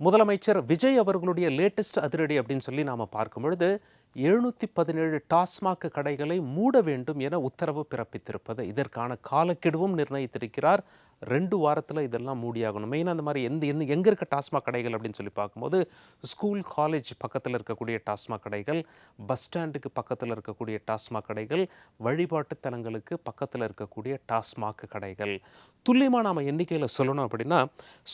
முதலமைச்சர் விஜய் அவர்களுடைய லேட்டஸ்ட் அதிரடி அப்படின்னு சொல்லி நாம பார்க்கும் பொழுது 717 டாஸ்மாக் கடைகளை மூட வேண்டும் என உத்தரவு பிறப்பித்திருப்பது, இதற்கான காலக்கெடுவும் நிர்ணயித்திருக்கிறார். 2 வாரத்தில் இதெல்லாம் மூடியாகணும். மெயினாக அந்த மாதிரி எங்கே இருக்க டாஸ்மாக் கடைகள் அப்படின்னு சொல்லி பார்க்கும்போது, ஸ்கூல் காலேஜ் பக்கத்தில் இருக்கக்கூடிய டாஸ்மாக் கடைகள், பஸ் ஸ்டாண்டுக்கு பக்கத்தில் இருக்கக்கூடிய டாஸ்மாக் கடைகள், வழிபாட்டு தலங்களுக்கு பக்கத்தில் இருக்கக்கூடிய டாஸ்மாக் கடைகள். துல்லியமாக நாம் எண்ணிக்கையில் சொல்லணும் அப்படின்னா,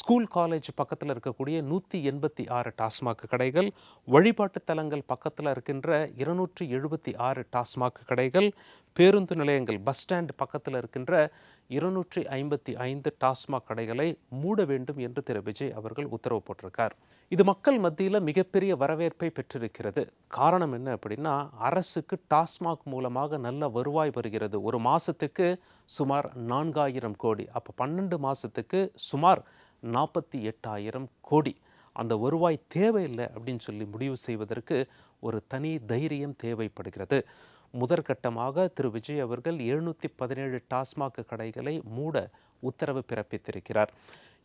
ஸ்கூல் காலேஜ் பக்கத்தில் இருக்கக்கூடிய 186 டாஸ்மாக் கடைகள், வழிபாட்டு தலங்கள் பக்கத்தில் இருக்கின்ற 276 டாஸ்மாக் கடைகள், பேருந்து நிலையங்கள் பஸ் ஸ்டாண்ட் பக்கத்தில் இருக்கின்ற 255 டாஸ்மாக் கடைகளை மூட வேண்டும் என்று திரு விஜய் அவர்கள் உத்தரவு போட்டிருக்கார். இது மக்கள் மத்தியில் மிகப்பெரிய வரவேற்பை பெற்றிருக்கிறது. காரணம் என்ன அப்படின்னா, அரசுக்கு டாஸ்மாக் மூலமாக நல்ல வருவாய் வருகிறது. ஒரு மாதத்துக்கு சுமார் 4000 கோடி, அப்போ 12 மாதத்துக்கு சுமார் 48,000 கோடி. அந்த வருவாய் தேவையில்லை அப்படின்னு சொல்லி முடிவு செய்வதற்கு ஒரு தனி தைரியம் தேவைப்படுகிறது. முதற்கட்டமாக திரு விஜய் அவர்கள் 717 டாஸ்மாக் கடைகளை மூட உத்தரவு பிறப்பித்திருக்கிறார்.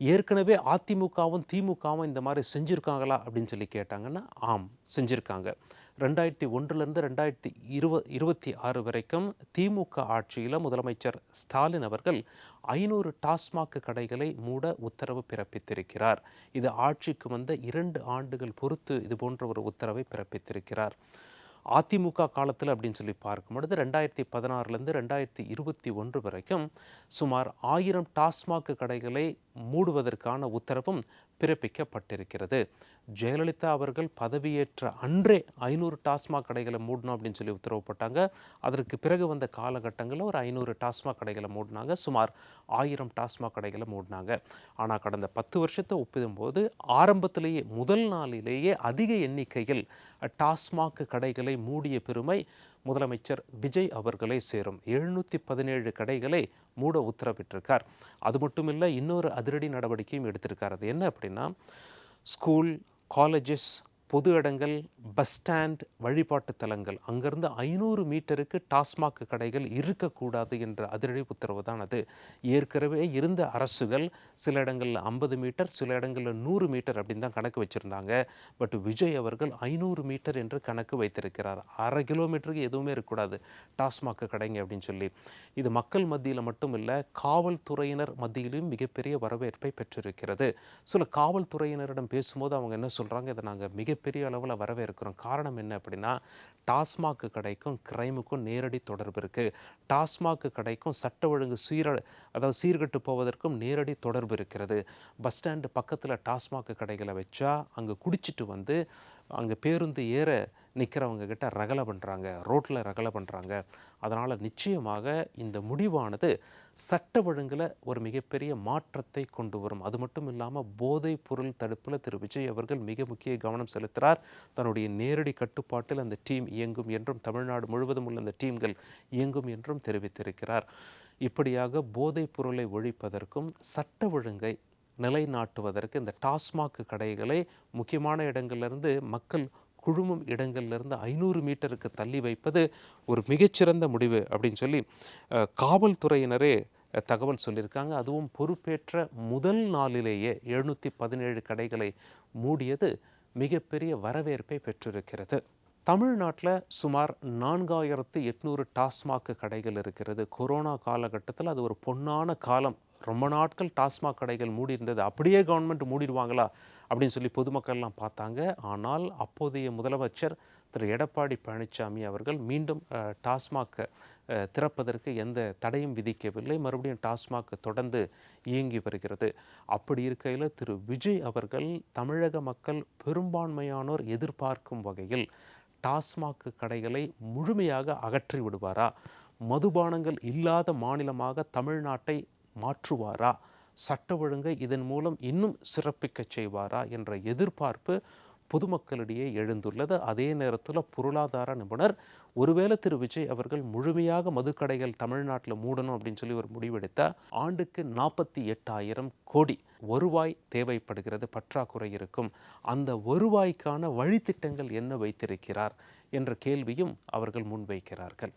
ஏற்கனவே அதிமுகவும் திமுகவும் இந்த மாதிரி செஞ்சுருக்காங்களா அப்படின்னு சொல்லி கேட்டாங்கன்னா, ஆம் செஞ்சுருக்காங்க. 2001 2026 வரைக்கும் திமுக ஆட்சியில் முதலமைச்சர் ஸ்டாலின் அவர்கள் 500 டாஸ்மாக் கடைகளை மூட உத்தரவு பிறப்பித்திருக்கிறார். இது ஆட்சிக்கு வந்த 2 ஆண்டுகள் பொறுத்து இது போன்ற ஒரு உத்தரவை பிறப்பித்திருக்கிறார். அதிமுக காலத்தில் அப்படின்னு சொல்லி பார்க்கும்பொழுது 2016 2021 வரைக்கும் சுமார் 1000 டாஸ்மாக் கடைகளை மூடுவதற்கான உத்தரவும் பிறப்பிக்கப்பட்டிருக்கிறது. ஜெயலலிதா அவர்கள் பதவியேற்ற அன்றே 500 டாஸ்மாக் கடைகளை மூடணும் அப்படின்னு சொல்லி உத்தரவு போட்டாங்க. அதற்கு பிறகு வந்த காலகட்டங்களில் ஒரு 500 டாஸ்மாக் கடைகளை மூடினாங்க. சுமார் 1000 டாஸ்மாக் கடைகளை மூடினாங்க. ஆனால் கடந்த 10 வருஷத்தை ஒப்பிடும்போது ஆரம்பத்திலேயே முதல் நாளிலேயே அதிக எண்ணிக்கையில் டாஸ்மாக் கடைகளை மூடிய பெருமை முதலமைச்சர் விஜய் அவர்களை சேரும். 717 கடைகளை மூட உத்தரவிட்டிருக்கார். அது மட்டும் இல்லை, இன்னொரு அதிரடி நடவடிக்கையும் எடுத்திருக்கார். அது என்ன அப்படின்னா, ஸ்கூல், காலேஜஸ், பொது இடங்கள், பஸ் ஸ்டாண்ட், வழிபாட்டு தலங்கள் அங்கேருந்து 500 மீட்டருக்கு டாஸ்மாக் கடைகள் இருக்கக்கூடாது என்ற அதிரடி உத்தரவு தான் அது. ஏற்கனவே இருந்த அரசுகள் சில இடங்களில் 50 மீட்டர், சில இடங்களில் 100 மீட்டர் அப்படின்னு தான் கணக்கு வச்சுருந்தாங்க. பட் விஜய் அவர்கள் 500 மீட்டர் என்று கணக்கு வைத்திருக்கிறார். 1/2 கிலோமீட்டருக்கு எதுவுமே இருக்கக்கூடாது டாஸ்மாக் கடைங்க அப்படின்னு சொல்லி. இது மக்கள் மத்தியில் மட்டும் இல்லை, காவல்துறையினர் மத்தியிலும் மிகப்பெரிய வரவேற்பை பெற்றிருக்கிறது. சில காவல்துறையினரிடம் பேசும்போது அவங்க என்ன சொல்கிறாங்க, இதை நாங்கள் மிகப்பெரிய அளவில் வரவேற்கிறோம். காரணம் என்ன அப்படின்னா, டாஸ்மாக் கடைக்கும் கிரைமுக்கும் நேரடி தொடர்பு இருக்குது. டாஸ்மாக் கடைக்கும் சட்ட ஒழுங்கு சீர்கட்டு போவதற்கும் நேரடி தொடர்பு இருக்கிறது. பஸ் ஸ்டாண்டு பக்கத்தில் டாஸ்மாக் கடைகளை வச்சா அங்கே குடிச்சிட்டு வந்து அங்கே பேருந்து ஏற நிற்கிறவங்க கிட்ட ரகலை பண்ணுறாங்க, ரோட்டில் ரகலை பண்ணுறாங்க. அதனால் நிச்சயமாக இந்த முடிவானது சட்ட ஒழுங்கில் ஒரு மிகப்பெரிய மாற்றத்தை கொண்டு வரும். அது மட்டும் இல்லாமல் போதைப் பொருள் தடுப்பில் திரு விஜய் அவர்கள் மிக முக்கிய கவனம் செலுத்துகிறார். தன்னுடைய நேரடி கட்டுப்பாட்டில் அந்த டீம் இயங்கும் என்றும், தமிழ்நாடு முழுவதும் உள்ள அந்த டீம்கள் இயங்கும் என்றும் தெரிவித்திருக்கிறார். இப்படியாக போதைப் பொருளை ஒழிப்பதற்கும் சட்ட ஒழுங்கை நிலைநாட்டுவதற்கு இந்த டாஸ்மாக் கடைகளை முக்கியமான இடங்கள்லேருந்து மக்கள் குழுமம் இடங்கள்லேருந்து 500 மீட்டருக்கு தள்ளி வைப்பது ஒரு மிகச்சிறந்த முடிவு அப்படின்னு சொல்லி காவல்துறையினரே தகவல் சொல்லியிருக்காங்க. அதுவும் பொறுப்பேற்ற முதல் நாளிலேயே 717 கடைகளை மூடியது மிகப்பெரிய வரவேற்பை பெற்றிருக்கிறது. தமிழ்நாட்டில் சுமார் 4800 டாஸ்மாக் கடைகள் இருக்கிறது. கொரோனா காலகட்டத்தில் அது ஒரு பொன்னான காலம். ரொம்ப நாட்கள் டாஸ்மாக் கடைகள் மூடி இருந்தது. அப்படியே கவர்மெண்ட் மூடிடுவாங்களா அப்படின்னு சொல்லி பொதுமக்கள்லாம் பார்த்தாங்க. ஆனால் அப்போதைய முதலமைச்சர் திரு எடப்பாடி பழனிசாமி அவர்கள் மீண்டும் டாஸ்மாக் திறப்பதற்கு எந்த தடையும் விதிக்கவில்லை. மறுபடியும் டாஸ்மாக் தொடர்ந்து இயங்கி வருகிறது. அப்படி இருக்கையில் திரு விஜய் அவர்கள் தமிழக மக்கள் பெரும்பான்மையானோர் எதிர்பார்க்கும் வகையில் டாஸ்மாக் கடைகளை முழுமையாக அகற்றி விடுவாரா? மதுபானங்கள் இல்லாத மாநிலமாக தமிழ்நாட்டை மாற்றுவாரா? சட்ட ஒழுங்கை இதன் மூலம் இன்னும் சிறப்பிக்க செய்வாரா என்ற எதிர்பார்ப்பு பொதுமக்களிடையே எழுந்துள்ளது. அதே நேரத்தில் பொருளாதார நிபுணர், ஒருவேளை திரு விஜய் அவர்கள் முழுமையாக மதுக்கடைகள் தமிழ்நாட்டில் மூடணும் அப்படின்னு சொல்லி ஒரு முடிவெடுத்தால் ஆண்டுக்கு 48,000 கோடி வருவாய் தேவைப்படுகிறது, பற்றாக்குறை இருக்கும். அந்த வருவாய்க்கான வழித்திட்டங்கள் என்ன வைத்திருக்கிறார் என்ற கேள்வியும் அவர்கள் முன்வைக்கிறார்கள்.